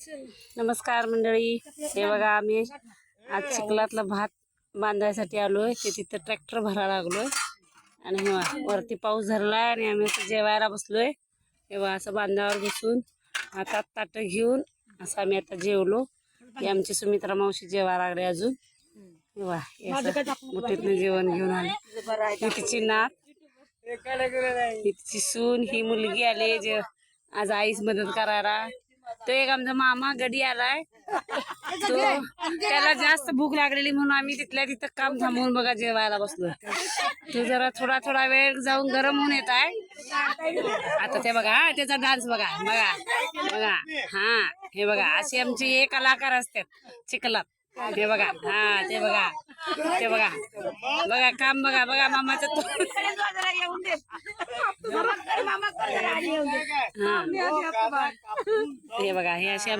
नमस्कार मंडळी, हे बघा आम्ही आज चिखलातला भात बांधायसाठी आलोय. ते तिथं ट्रॅक्टर भरायला लागलोय आणि वरती पाऊस धरलाय आणि आम्ही असं जेवायला बसलोय. तेव्हा असं बांधावर बसून हातात ताट घेऊन असं आम्ही आता जेवलो. ही आमची सुमित्रा मावशी जेवायला लागले अजून. तेव्हा मुठीतनं जेवण घेऊन आले. ही तिची नात, ही तिची सून, ही मुलगी आली जे आज आईस मदत करायला. तो एक आमचा मामा गडी आलाय. तो त्याला जास्त भूक लागलेली म्हणून आम्ही तिथल्या तिथं काम थांबवून बघा जेवायला बसलो. तो जरा थोडा वेळ जाऊन गरम होऊन येत आहे. आता ते बघा, त्याचा डान्स बघा बघा बघा. हा हे बघा, असे आमचे हे कलाकार असतात चिखलात. हे बघा, हा ते बघा, ते बघा बघा काम बघा बघा मामाचं हे बघा, हे असे